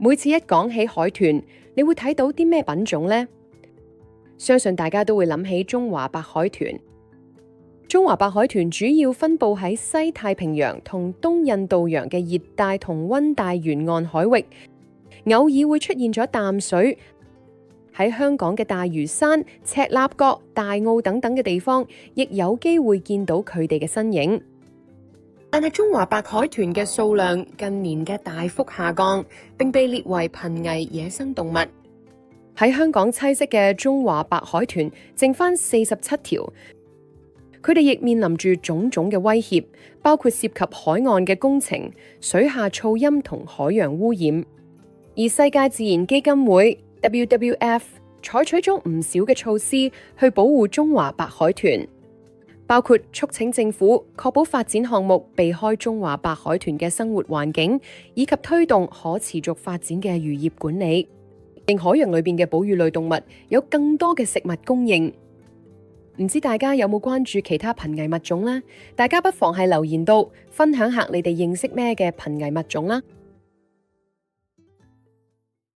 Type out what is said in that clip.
每次一講起海豚，你會睇到啲咩品種呢？相信大家都會諗起中華白海豚。中華白海豚主要分布喺西太平洋同東印度洋嘅熱帶同溫帶沿岸海域，偶爾會出現咗淡水。喺香港嘅大嶼山、赤鱲角、大澳等等嘅地方，亦有機會見到佢哋嘅身影。但係中華白海豚嘅數量近年嘅大幅下降，並被列為瀕危野生動物。喺香港棲息嘅中華白海豚剩返47條，佢哋亦面臨住種種嘅威脅，包括涉及海岸嘅工程、水下噪音同海洋污染。而世界自然基金會 WWF 採取咗唔少嘅措施去保護中華白海豚，包括促請政府確保發展項目避開中華白海豚嘅生活環境，以及推動可持續發展嘅漁業管理，令海洋裏邊嘅哺乳類動物有更多嘅食物供應。唔知大家有冇關注其他瀕危物種呢？大家不妨係留言到分享下你哋認識咩嘅瀕危物種啦。